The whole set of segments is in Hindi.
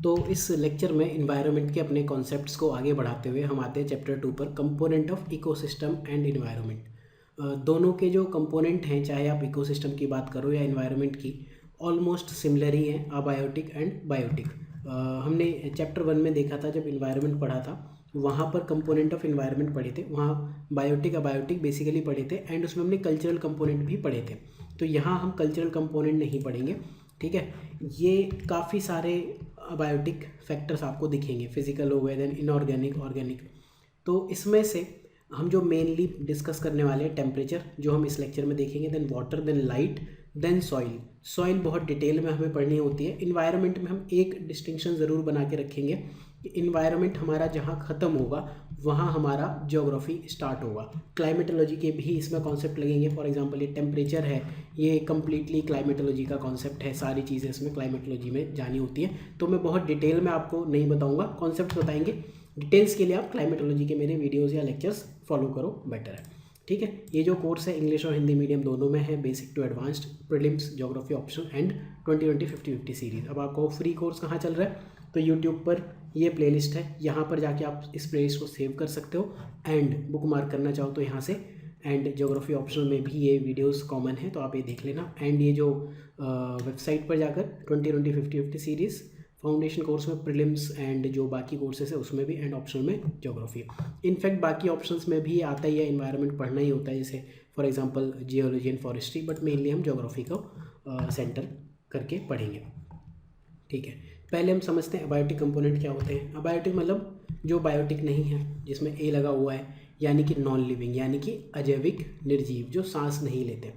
तो इस लेक्चर में इन्वायरमेंट के अपने कॉन्सेप्ट्स को आगे बढ़ाते हुए हम आते हैं चैप्टर 2 पर, component of ecosystem and environment. दोनों के जो कंपोनेंट हैं, चाहे आप इकोसिस्टम की बात करो या इन्वायरमेंट की, ऑलमोस्ट सिमिलर ही हैं, अबायोटिक एंड बायोटिक। हमने चैप्टर 1 में देखा था, जब इन्वायरमेंट पढ़ा था वहाँ पर कंपोनेंट ऑफ इन्वायरमेंट पढ़े थे, वहाँ बायोटिक अबायोटिक बेसिकली पढ़े थे, एंड उसमें हमने कल्चरल कंपोनेंट भी पढ़े थे। तो यहाँ हम कल्चरल कंपोनेंट नहीं पढ़ेंगे, ठीक है। ये काफ़ी सारे अबायोटिक फैक्टर्स आपको दिखेंगे, फिजिकल हो गए, देन इनऑर्गेनिक, ऑर्गेनिक। तो इसमें से हम जो मेनली डिस्कस करने वाले हैं, टेम्परेचर जो हम इस लेक्चर में देखेंगे, then water, then light, then soil. Soil बहुत डिटेल में हमें पढ़नी होती है। इन्वायरमेंट में हम एक डिस्टिंक्शन ज़रूर बना के रखेंगे कि इन्वायरमेंट हमारा जहाँ ख़त्म होगा वहाँ हमारा ज्योग्राफी स्टार्ट होगा। क्लाइमेटोलॉजी के भी इसमें कॉन्सेप्ट लगेंगे। फॉर एग्जांपल ये टेम्परेचर है, ये कम्प्लीटली क्लाइमेटोलॉजी का कॉन्सेप्ट है, सारी चीज़ें इसमें क्लाइमेटोलॉजी में जानी होती है। तो मैं बहुत डिटेल में आपको नहीं बताऊँगा, कॉन्सेप्ट बताएंगे। डिटेल्स के लिए आप क्लाइमेटोलॉजी के मेरे वीडियोज़ या लेक्चर्स फॉलो करो, बेटर है, ठीक है। ये जो कोर्स है इंग्लिश और हिंदी मीडियम दोनों में है, basic to advanced, prelims, geography optional and 2020 50-50 series. अब आपको फ्री कोर्स कहाँ चल रहा है, तो यूट्यूब पर ये प्लेलिस्ट है, यहाँ पर जाके आप इस प्लेलिस्ट को सेव कर सकते हो, एंड बुक मार्क करना चाहो तो यहाँ से, एंड ज्योग्राफी ऑप्शनल में भी ये वीडियोस कॉमन है, तो आप ये देख लेना। एंड ये जो वेबसाइट पर जाकर 2020 50-50 सीरीज़ फाउंडेशन कोर्स में प्रीलिम्स एंड जो बाकी कोर्सेस है उसमें भी, एंड ऑप्शनल में ज्योग्राफी। इनफैक्ट बाकी ऑप्शंस में भी आता ही है, इन्वायरमेंट पढ़ना ही होता है, जैसे for example geology and forestry, but mainly हम ज्योग्राफी को सेंटर करके पढ़ेंगे, ठीक है। पहले हम समझते हैं अबायोटिक कंपोनेंट क्या होते हैं। अबायोटिक मतलब जो बायोटिक नहीं है, जिसमें ए लगा हुआ है, यानी कि नॉन लिविंग, यानी कि अजैविक, निर्जीव, जो सांस नहीं लेते।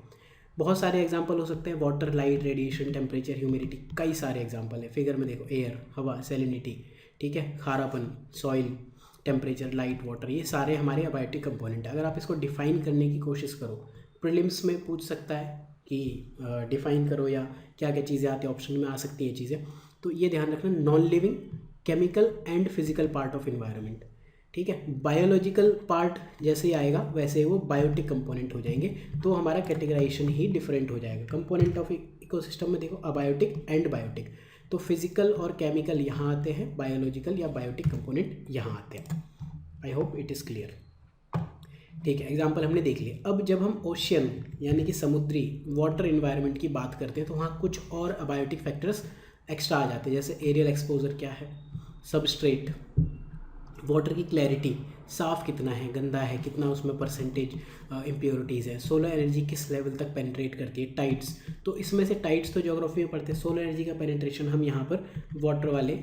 बहुत सारे एग्जांपल हो सकते हैं, water, light, radiation, temperature, humidity, कई सारे एग्जांपल है। फिगर में देखो, एयर, हवा, सैलिनिटी, ठीक है, खारापन, सॉइल, टेम्परेचर, लाइट, वाटर, ये सारे हमारे अबायोटिक कंपोनेंट है। अगर आप इसको डिफाइन करने की कोशिश करो, प्रीलिम्स में पूछ सकता है कि डिफाइन करो, या क्या क्या चीज़ें आती है, ऑप्शन में आ सकती हैं चीज़ें। तो ये ध्यान रखना, non living, chemical and physical part of environment, ठीक है। बायोलॉजिकल पार्ट जैसे ही आएगा वैसे वो बायोटिक कंपोनेंट हो जाएंगे, तो हमारा कैटेगराइजेशन ही डिफरेंट हो जाएगा। कंपोनेंट ऑफ इकोसिस्टम में देखो, अबायोटिक एंड बायोटिक, तो फिजिकल और केमिकल यहाँ आते हैं, बायोलॉजिकल या बायोटिक कंपोनेंट यहाँ आते हैं। I hope it is clear, ठीक है। एग्जाम्पल हमने देख लिया। अब जब हम ओशियन यानी कि समुद्री, वाटर इन्वायरमेंट की बात करते हैं, तो वहाँ कुछ और अबायोटिक फैक्टर्स एक्स्ट्रा आ जाते हैं, जैसे एरियल एक्सपोजर क्या है, सबस्ट्रेट, वाटर की क्लैरिटी, साफ़ कितना है, गंदा है कितना, उसमें परसेंटेज इम्प्योरिटीज़ है, सोलर एनर्जी किस लेवल तक पेनिट्रेट करती है, टाइड्स। तो इसमें से टाइड्स तो ज्योग्राफी में पढ़ते हैं, सोलर एनर्जी का पेनिट्रेशन हम यहाँ पर वाटर वाले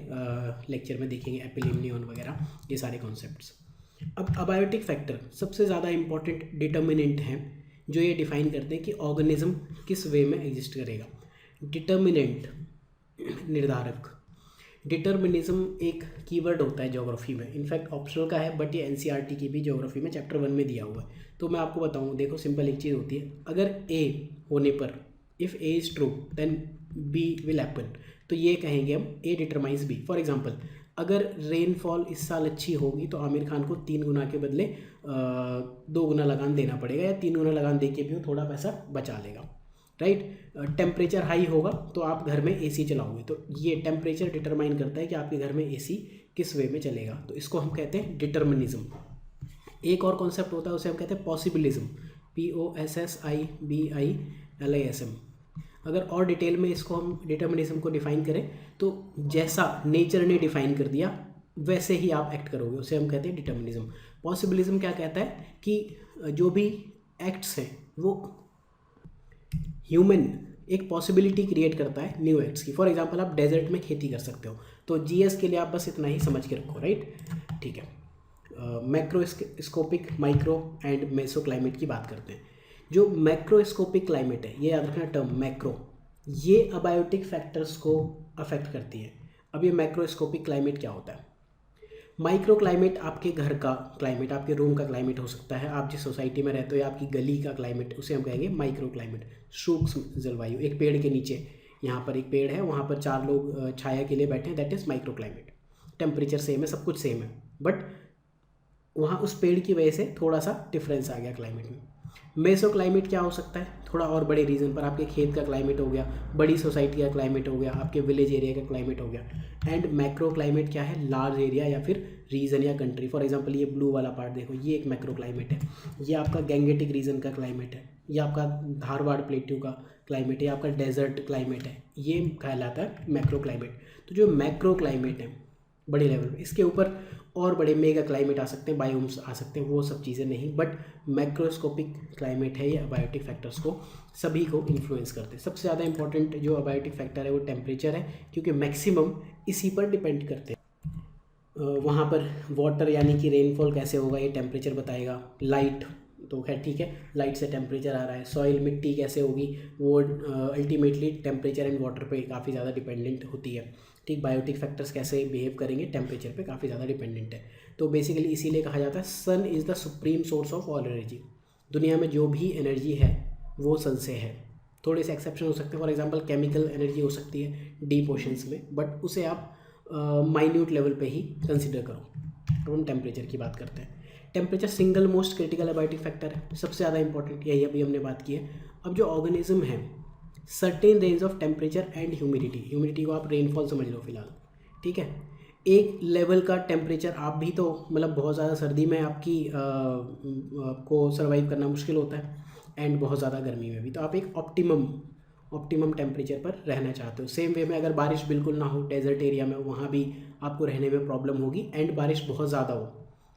लेक्चर में देखेंगे, एपिलिम, नियॉन वगैरह, ये सारे कॉन्सेप्ट्स। अब अबायोटिक फैक्टर सबसे ज़्यादा इंपॉर्टेंट डिटर्मिनेंट हैं, जो ये डिफाइन करते हैं कि ऑर्गेनिज्म किस वे में एग्जिस्ट करेगा। डिटर्मिनेंट, निर्धारक। डिटर्मिनिज्म एक कीवर्ड होता है ज्योग्राफी में, इनफैक्ट ऑप्शनल का है, बट ये एनसीईआरटी की भी ज्योग्राफी में चैप्टर 1 में दिया हुआ है। तो मैं आपको बताऊँ, देखो सिंपल एक चीज़ होती है, अगर ए होने पर, if A is true then B will happen, तो ये कहेंगे हम A determines B. For example, अगर रेनफॉल इस साल अच्छी होगी तो आमिर खान को 3 गुना के बदले 2 गुना लगान देना पड़ेगा, या 3 गुना लगान दे के भी वो थोड़ा पैसा बचा लेगा, राइट। टेम्परेचर हाई होगा तो आप घर में एसी चलाओगे, तो ये टेम्परेचर डिटरमाइन करता है कि आपके घर में एसी किस वे में चलेगा, तो इसको हम कहते हैं डिटर्मिनिज्म। एक और कॉन्सेप्ट होता है, उसे हम कहते हैं पॉसिबिलिज्म, POSSIBILISM। अगर और डिटेल में इसको हम डिटर्मिनिज्म को डिफाइन करें, तो जैसा नेचर ने डिफाइन कर दिया वैसे ही आप एक्ट करोगे, उसे हम कहते हैं डिटर्मिनिज्म। पॉसिबिलिज्म क्या कहता है कि जो भी एक्ट्स हैं वो ह्यूमन एक पॉसिबिलिटी क्रिएट करता है न्यू एक्ट्स की। फॉर एग्जांपल, आप डेजर्ट में खेती कर सकते हो, तो जीएस के लिए आप बस इतना ही समझ के रखो, राइट, ठीक है। Macroscopic, micro and meso climate की बात करते हैं। जो मैक्रोस्कोपिक क्लाइमेट है, ये याद रखना टर्म मैक्रो, ये अबायोटिक फैक्टर्स को अफेक्ट करती है। अब ये मैक्रोस्कोपिक क्लाइमेट क्या होता है? माइक्रो क्लाइमेट आपके घर का क्लाइमेट, आपके रूम का क्लाइमेट हो सकता है, आप जिस सोसाइटी में रहते हो या आपकी गली का क्लाइमेट, उसे हम कहेंगे माइक्रो क्लाइमेट। सूक्ष्म जलवायु, एक पेड़ के नीचे, यहाँ पर एक पेड़ है, वहाँ पर 4 लोग छाया के लिए बैठे हैं, that is micro climate. Temperature same है, सब कुछ सेम है, बट वहाँ उस पेड़ की वजह से थोड़ा सा डिफरेंस आ गया क्लाइमेट में। मेसो क्लाइमेट क्या हो सकता है, थोड़ा और बड़े रीजन पर आपके खेत का क्लाइमेट हो गया, बड़ी सोसाइटी का क्लाइमेट हो गया, आपके विलेज एरिया का क्लाइमेट हो गया। एंड मैक्रो क्लाइमेट क्या है, लार्ज एरिया या फिर रीजन या कंट्री। फॉर एग्जांपल ये ब्लू वाला पार्ट देखो, ये एक मैक्रो क्लाइमेट है, ये आपका गैंगेटिक रीजन का क्लाइमेट है, ये आपका धारवाड़ प्लेट्यू का क्लाइमेट है, आपका डेजर्ट क्लाइमेट है, ये कहलाता है मैक्रो क्लाइमेट। तो जो मैक्रो क्लाइमेट है बड़े लेवल पे, इसके ऊपर और बड़े मेगा क्लाइमेट आ सकते हैं, बायोम्स आ सकते हैं, वो सब चीज़ें नहीं, बट मैक्रोस्कोपिक क्लाइमेट है ये अबायोटिक फैक्टर्स को सभी को इन्फ्लुएंस करते हैं। सबसे ज़्यादा इंपॉर्टेंट जो अबायोटिक फैक्टर है वो टेम्परेचर है, क्योंकि मैक्सिमम इसी पर डिपेंड करते हैं। वहाँ पर वाटर यानी कि रेनफॉल कैसे होगा ये टेम्परेचर बताएगा। लाइट तो खैर ठीक है, लाइट से टेम्परेचर आ रहा है। सॉइल मिट्टी कैसे होगी वो अल्टीमेटली टेम्परेचर एंड वाटर पे काफ़ी ज़्यादा डिपेंडेंट होती है। ठीक, बायोटिक फैक्टर्स कैसे बिहेव करेंगे टेम्परेचर पे काफ़ी ज़्यादा डिपेंडेंट है। तो बेसिकली इसीलिए कहा जाता है sun is the supreme source of all energy. दुनिया में जो भी एनर्जी है वो सन से है। थोड़े से एक्सेप्शन हो सकते हैं, फॉर एग्जांपल केमिकल एनर्जी हो सकती है डीप ओशंस में, बट उसे आप माइन्यूट लेवल पे ही कंसिडर करो। तो हम टेम्परेचर की बात करते हैं। Temperature single most critical abiotic factor है, सबसे ज़्यादा इंपॉर्टेंट, यही अभी हमने बात की है। अब जो ऑर्गेनिज्म है certain range of temperature and humidity को आप रेनफॉल समझ लो फिलहाल, ठीक है। एक लेवल का टेम्परेचर आप भी तो मतलब बहुत ज़्यादा सर्दी में आपको सर्वाइव करना मुश्किल होता है, एंड बहुत ज़्यादा गर्मी में भी, तो आप एक ऑप्टिमम टेम्परेचर पर रहना चाहते हो। सेम वे में अगर बारिश बिल्कुल ना हो, डेजर्ट एरिया में, वहाँ भी आपको रहने में प्रॉब्लम होगी, एंड बारिश बहुत ज़्यादा हो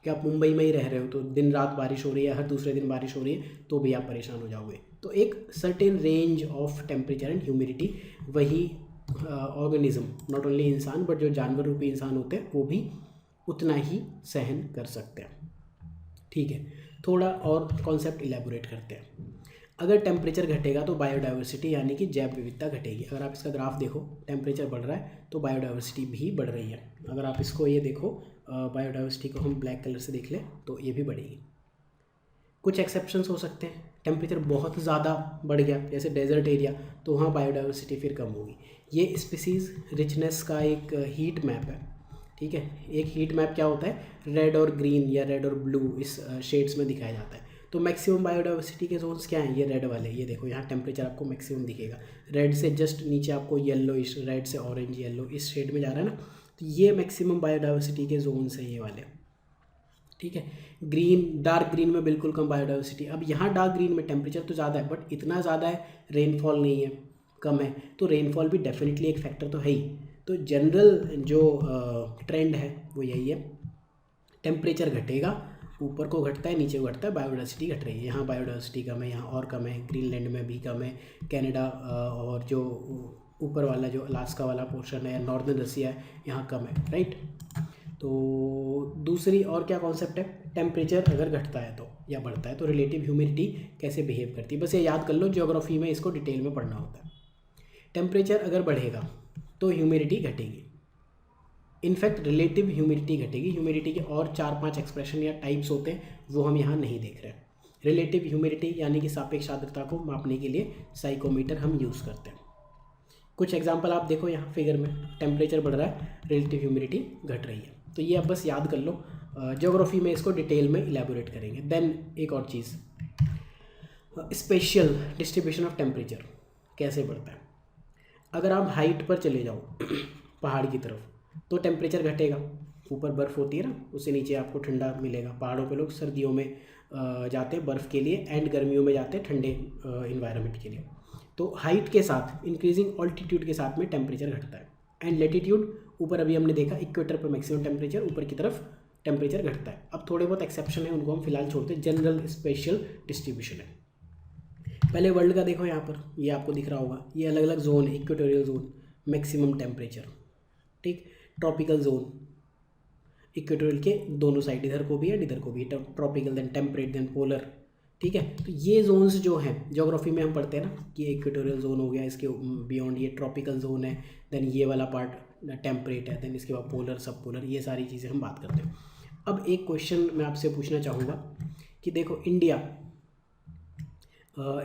कि आप मुंबई में ही रह रहे हो तो दिन रात बारिश हो रही है, हर दूसरे दिन बारिश हो रही है, तो भी आप परेशान हो जाओगे। तो एक certain range of temperature and humidity वही ऑर्गेनिज्म, नॉट ओनली इंसान बट जो जानवर रूपी इंसान होते हैं वो भी उतना ही सहन कर सकते हैं। ठीक है, थोड़ा और कॉन्सेप्ट इलेबोरेट करते हैं। अगर टेम्परेचर घटेगा तो बायोडाइवर्सिटी यानी कि जैव विविधता घटेगी। अगर आप इसका ग्राफ देखो, टेम्परेचर बढ़ रहा है तो बायोडाइवर्सिटी भी बढ़ रही है। अगर आप इसको ये देखो, बायोडाइवर्सिटी को हम ब्लैक कलर से देख लें तो ये भी बढ़ेगी। कुछ एक्सेप्शंस हो सकते हैं, टेम्परेचर बहुत ज़्यादा बढ़ गया जैसे डेजर्ट एरिया, तो वहाँ बायोडाइवर्सिटी फिर कम होगी। ये स्पीसीज़ रिचनेस का एक हीट मैप है, ठीक है। एक हीट मैप क्या होता है, रेड और ग्रीन या रेड और ब्लू इस शेड्स में दिखाया जाता है। तो मैक्सिमम बायोडाइवर्सिटी के जोन्स क्या हैं, ये रेड वाले, ये देखो यहाँ टेम्परेचर आपको मैक्सिमम दिखेगा। रेड से जस्ट नीचे आपको येलो, इस रेड से ऑरेंज येलो इस शेड में जा रहा है ना, तो ये मैक्सिमम बायोडाइवर्सिटी के जोन्स हैं ये वाले, ठीक है। ग्रीन, डार्क ग्रीन में बिल्कुल कम बायोडाइवर्सिटी। अब यहाँ डार्क ग्रीन में टेम्परेचर तो ज़्यादा है बट इतना ज़्यादा है, रेनफॉल नहीं है, कम है, तो रेनफॉल भी डेफिनेटली एक फैक्टर तो है ही। तो जनरल जो ट्रेंड है वो यही है, टेम्परेचर घटेगा, ऊपर को घटता है नीचे को घटता है, बायोडाइवर्सिटी घट रही है। यहाँ बायोडाइवर्सिटी कम है, यहाँ और कम है, ग्रीनलैंड में भी कम है, कनाडा और जो ऊपर वाला जो अलास्का वाला पोर्शन है, नॉर्दर्न रसिया है, यहाँ कम है, राइट। तो दूसरी और क्या कॉन्सेप्ट है, टेम्परेचर अगर घटता है तो या बढ़ता है तो रिलेटिव ह्यूमिडिटी कैसे बिहेव करती है, बस ये याद कर लो, ज्योग्राफी में इसको डिटेल में पढ़ना होता है। टेम्परेचर अगर बढ़ेगा तो ह्यूमिडिटी घटेगी, इनफैक्ट रिलेटिव ह्यूमिडिटी घटेगी। ह्यूमिडिटी के और 4-5 एक्सप्रेशन या टाइप्स होते हैं, वो हम यहाँ नहीं देख रहे हैं। रिलेटिव ह्यूमिडिटी यानी कि सापेक्ष आर्द्रता को मापने के लिए साइकोमीटर हम यूज़ करते हैं। कुछ एग्जांपल आप देखो यहाँ फिगर में, टेम्परेचर बढ़ रहा है, रिलेटिव ह्यूमिडिटी घट रही है, तो ये आप बस याद कर लो, ज्योग्राफी में इसको डिटेल में इलेबोरेट करेंगे। देन एक और चीज़, स्पेशल डिस्ट्रीब्यूशन ऑफ टेम्परेचर कैसे बढ़ता है। अगर आप हाइट पर चले जाओ पहाड़ की तरफ तो टेम्परेचर घटेगा, ऊपर बर्फ़ होती है ना, उससे नीचे आपको ठंडा मिलेगा। पहाड़ों पे लोग सर्दियों में जाते हैं बर्फ़ के लिए, एंड गर्मियों में जाते हैं ठंडे इन्वायरमेंट के लिए। तो हाइट के साथ, इंक्रीजिंग ऑल्टीट्यूड के साथ में टेम्परेचर घटता है। एंड लेटीट्यूड, ऊपर अभी हमने देखा इक्वेटर पर मैक्सिमम टेम्परेचर, ऊपर की तरफ टेम्परेचर घटता है। अब थोड़े बहुत एक्सेप्शन है, उनको हम फिलहाल छोड़ते हैं, जनरल स्पेशल डिस्ट्रीब्यूशन है। पहले वर्ल्ड का देखो, यहाँ पर ये आपको दिख रहा होगा, ये अलग अलग जोन है, इक्वेटोरियल जोन मैक्सिमम टेम्परेचर, ठीक। ट्रॉपिकल जोन, इक्वेटोरियल के दोनों साइड, इधर को भी है इधर को भी, tropical then temperate then polar, ठीक है। तो ये जोन्स जो हैं ज्योग्राफी में हम पढ़ते हैं ना कि इक्वेटोरियल जोन हो गया, इसके बियॉन्ड ये ट्रॉपिकल जोन है, देन ये वाला पार्ट टेम्परेट है, देन इसके बाद पोलर, सब पोलर, ये सारी चीज़ें हम बात करते हैं। अब एक क्वेश्चन मैं आपसे पूछना चाहूँगा कि देखो, इंडिया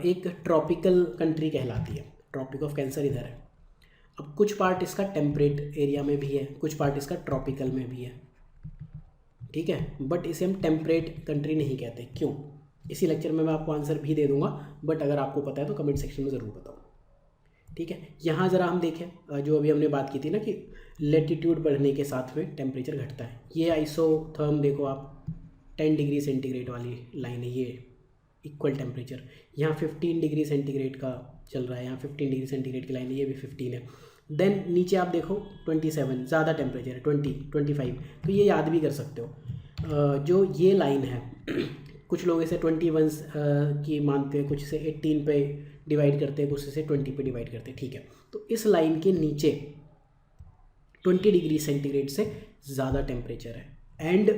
एक ट्रॉपिकल कंट्री कहलाती है, ट्रॉपिक ऑफ कैंसर इधर है। अब कुछ पार्ट इसका टेम्परेट एरिया में भी है, कुछ पार्ट इसका ट्रॉपिकल में भी है, ठीक है, बट इसे हम टेम्परेट कंट्री नहीं कहते। क्यों? इसी लेक्चर में मैं आपको आंसर भी दे दूंगा, बट अगर आपको पता है तो कमेंट सेक्शन में ज़रूर बताओ। ठीक है, यहाँ ज़रा हम देखें जो अभी हमने बात की थी ना कि लेटीट्यूड बढ़ने के साथ में टेम्परेचर घटता है। ये आइसोथर्म देखो आप, 10 डिग्री सेंटीग्रेड वाली लाइन है ये, इक्वल टेम्परेचर। यहाँ 15 डिग्री सेंटीग्रेड का चल रहा है, यहाँ 15 डिग्री सेंटीग्रेड की लाइन है, ये भी 15 है। देन नीचे आप देखो 27, ज़्यादा टेम्परेचर है, 20, 25। तो ये याद भी कर सकते हो। जो ये लाइन है कुछ लोग इसे 21 की मानते हैं, कुछ इसे 18 पे डिवाइड करते हैं, कुछ इसे 20 पे डिवाइड करते हैं। ठीक है, तो इस लाइन के नीचे 20 डिग्री सेंटीग्रेड से ज़्यादा टेम्परेचर है and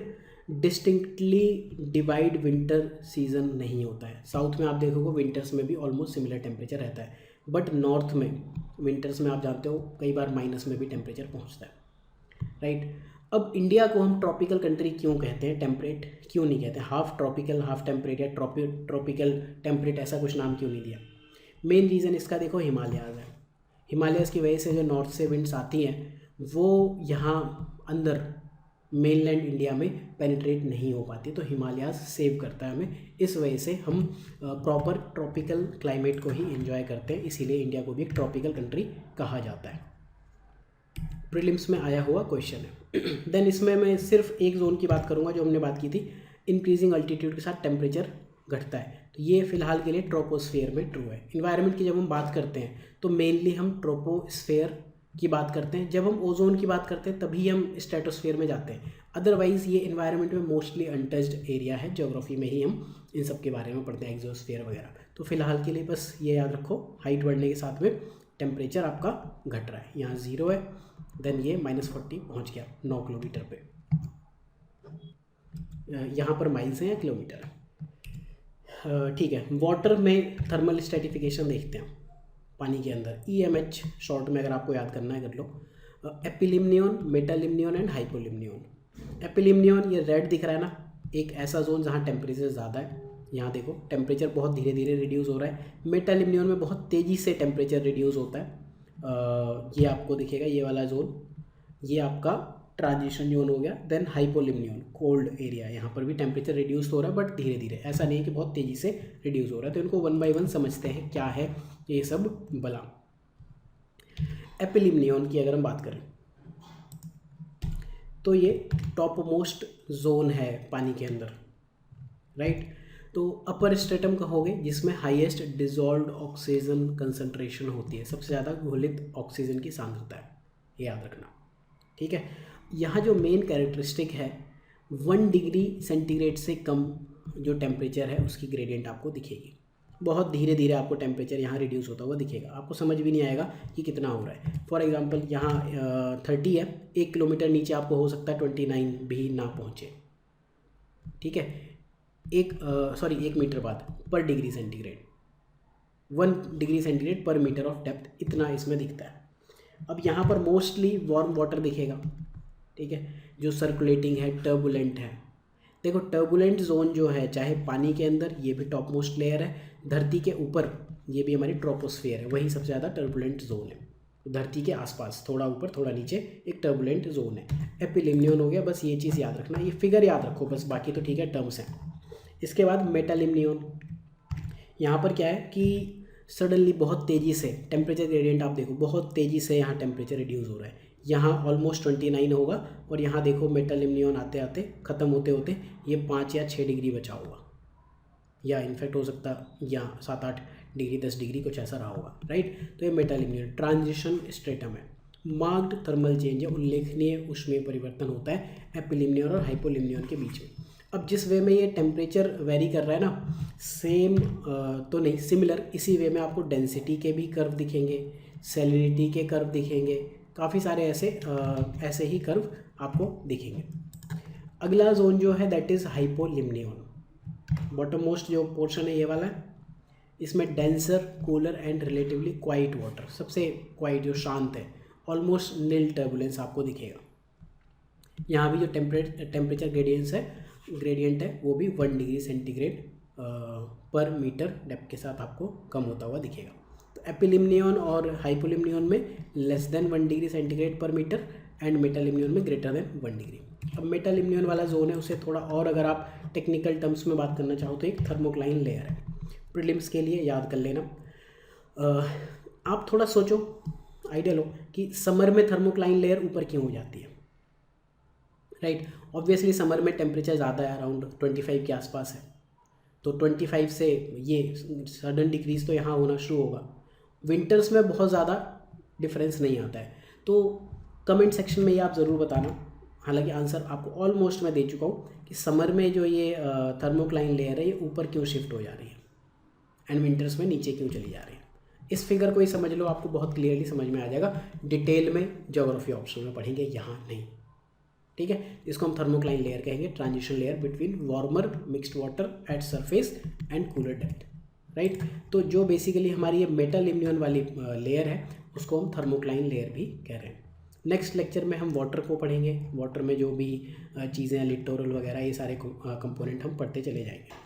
distinctly divide winter season नहीं होता है। साउथ में आप देखोगे विंटर्स में भी ऑलमोस्ट सिमिलर टेम्परेचर रहता है, बट नॉर्थ में विंटर्स में आप जानते हो कई बार माइनस में भी टेम्परेचर पहुंचता है, राइट। अब इंडिया को हम ट्रॉपिकल कंट्री क्यों कहते हैं, टेम्परेट क्यों नहीं कहते, हाफ ट्रॉपिकल हाफ टेम्परेट या ट्रॉपिकल टेम्परेट, ऐसा कुछ नाम क्यों नहीं दिया। मेन रीज़न इसका देखो हिमालयाज़ है। हिमालयाज़ की वजह से जो नॉर्थ से विंड्स आती हैं वो यहाँ अंदर मेनलैंड इंडिया में पेनिट्रेट नहीं हो पाती, तो हिमालयाज़ सेव करता है हमें। इस वजह से हम प्रॉपर ट्रॉपिकल क्लाइमेट को ही एंजॉय करते हैं, इसीलिए इंडिया को भी एक ट्रॉपिकल कंट्री कहा जाता है। प्रीलिम्स में आया हुआ क्वेश्चन है। देन इसमें मैं सिर्फ एक जोन की बात करूंगा जो हमने बात की थी, इंक्रीजिंग अल्टीट्यूड के साथ टेम्परेचर घटता है, तो ये फिलहाल के लिए ट्रोपोस्फेयर में ट्रू है। इन्वायरमेंट की जब हम बात करते हैं तो मेनली हम ट्रोपोस्फेयर की बात करते हैं, जब हम ओजोन की बात करते हैं तभी हम स्ट्रेटोस्फेयर में जाते हैं। अदरवाइज़ ये इन्वायरमेंट में मोस्टली अनटच्ड एरिया है, ज्योग्राफी में ही हम इन सब के बारे में पढ़ते हैं, एक्सोस्फेयर वगैरह। तो फिलहाल के लिए बस ये याद रखो, हाइट बढ़ने के साथ में टेम्परेचर आपका घट रहा है। यहाँ 0 है, देन ये -40 पहुँच गया 9 किलोमीटर पे। यहाँ पर माइल्स हैं या किलोमीटर है, ठीक है। वाटर में थर्मल स्ट्रेटिफिकेशन देखते हैं पानी के अंदर, EMH शॉर्ट में अगर आपको याद करना है कर लो। एपिलिम्नियन, मेटालिम्नियन एंड हाइपोलिम्नियन। एपिलिम्नियन ये रेड दिख रहा है ना, एक ऐसा जोन जहाँ टेम्परेचर ज़्यादा है। यहाँ देखो टेम्परेचर बहुत धीरे धीरे रिड्यूस हो रहा है। मेटालिम्नियन में बहुत तेज़ी से टेम्परेचर रिड्यूस होता है, ये आपको दिखेगा ये वाला जोन, ये आपका ट्रांजिशन जोन हो गया। देन हाइपोलिम्नियन कोल्ड एरिया, यहाँ पर भी टेम्परेचर रिड्यूस हो रहा है बट धीरे धीरे, ऐसा नहीं है कि बहुत तेज़ी से रिड्यूस हो रहा है। तो इनको 1 बाय 1 समझते हैं क्या है ये सब बला। एपिलिम्नियन की अगर हम बात करें तो ये टॉप मोस्ट जोन है पानी के अंदर, राइट। तो अपर स्ट्रेटम कहोगे जिसमें हाईएस्ट डिजॉल्व्ड ऑक्सीजन कंसंट्रेशन होती है, सबसे ज़्यादा घुलित ऑक्सीजन की सांद्रता है, ये याद रखना, ठीक है। यहाँ जो मेन कैरेक्टरिस्टिक है 1 डिग्री सेंटीग्रेड से कम जो टेम्परेचर है उसकी ग्रेडियंट आपको दिखेगी। बहुत धीरे धीरे आपको टेम्परेचर यहाँ रिड्यूस होता हुआ दिखेगा, आपको समझ भी नहीं आएगा कि कितना हो रहा है। फॉर एग्जांपल यहाँ 30 है, 1 किलोमीटर नीचे आपको हो सकता है 29 भी ना पहुँचे, ठीक है। 1 मीटर बाद पर डिग्री सेंटीग्रेड, 1 डिग्री सेंटीग्रेड पर मीटर ऑफ डेप्थ, इतना इसमें दिखता है। अब यहाँ पर मोस्टली वार्म वाटर दिखेगा, ठीक है, जो सर्कुलेटिंग है, टर्बुलेंट है। देखो टर्बुलेंट जोन जो है, चाहे पानी के अंदर ये भी टॉप मोस्ट लेयर है, धरती के ऊपर ये भी हमारी ट्रोपोस्फेयर है, वही सबसे ज़्यादा टर्बुलेंट जोन है। धरती के आसपास थोड़ा ऊपर थोड़ा नीचे एक टर्बुलेंट जोन है। एपिलिम्नियन हो गया, बस ये चीज़ याद रखना, ये फिगर याद रखो बस, बाकी तो ठीक है टर्म्स हैं। इसके बाद मेटालिम्नियन, यहाँ पर क्या है कि सडनली बहुत तेज़ी से टेम्परेचर ग्रेडियंट आप देखो, बहुत तेज़ी से यहाँ टेम्परेचर रिड्यूस हो रहा है। यहाँ ऑलमोस्ट 29 होगा और यहाँ देखो मेटालिम्नियन आते आते ख़त्म होते होते ये 5 या 6 डिग्री बचा होगा, या इनफैक्ट हो सकता है या 7-8 डिग्री 10 डिग्री कुछ ऐसा रहा होगा, राइट। तो ये मेटालिम्नियन ट्रांजिशन स्ट्रेटम है, मार्क्ड थर्मल चेंज है, उल्लेखनीय ऊष्मीय परिवर्तन होता है एपिलिम्नियन और हाइपोलिम्नियन के बीच में। अब जिस वे में ये टेम्परेचर वेरी कर रहा है ना, सेम तो नहीं, सिमिलर इसी वे में आपको डेंसिटी के भी कर्व दिखेंगे, सैलिनिटी के कर्व दिखेंगे, काफ़ी सारे ऐसे ही कर्व आपको दिखेंगे। अगला जोन जो है दैट इज़ हाइपोलिम्नियन, बॉटम मोस्ट जो पोर्शन है ये वाला है, इसमें denser, cooler and relatively quite water, सबसे क्वाइट जो शांत है, ऑलमोस्ट नील टर्बुलेंस आपको दिखेगा। यहाँ भी जो टेम्परेचर ग्रेडियंट है वो भी 1 डिग्री सेंटीग्रेड पर मीटर डेप्थ के साथ आपको कम होता हुआ दिखेगा। तो एपिलिम्नियन और हाइपोलिम्नियन में लेस देन 1 डिग्री सेंटीग्रेड पर मीटर, एंड मेटल इम्यून में ग्रेटर देन 1 डिग्री। अब मेटल इम्यून वाला जोन है उसे थोड़ा और अगर आप टेक्निकल टर्म्स में बात करना चाहो तो एक थर्मोक्लाइन लेयर है। प्रीलिम्स के लिए याद कर लेना। आप थोड़ा सोचो, आइडिया लो कि समर में थर्मोक्लाइन लेयर ऊपर क्यों हो जाती है, राइट। ऑब्वियसली समर में टेम्परेचर ज़्यादा है, अराउंड 25 के आसपास है, तो 25 से ये सडन डिक्रीज तो यहाँ होना शुरू होगा। विंटर्स में बहुत ज़्यादा डिफरेंस नहीं आता है। तो कमेंट सेक्शन में ये आप ज़रूर बताना। हालांकि आंसर आपको ऑलमोस्ट मैं दे चुका हूँ कि समर में जो ये थर्मोक्लाइन लेयर है ये ऊपर क्यों शिफ्ट हो जा रही है एंड विंटर्स में नीचे क्यों चली जा रही है। इस फिगर को ही समझ लो, आपको बहुत क्लियरली समझ में आ जाएगा। डिटेल में ज्योग्राफी ऑप्शन में पढ़ेंगे, यहाँ नहीं, ठीक है। इसको हम थर्मोक्लाइन लेयर कहेंगे, transition layer between warmer mixed water at surface and cooler depth, right. तो जो बेसिकली हमारी ये मेटल इम्यून वाली लेयर है उसको हम थर्मोक्लाइन लेयर भी कह रहे हैं। नेक्स्ट लेक्चर में हम वाटर को पढ़ेंगे, वाटर में जो भी चीज़ें लिटोरल वगैरह ये सारे कंपोनेंट हम पढ़ते चले जाएंगे।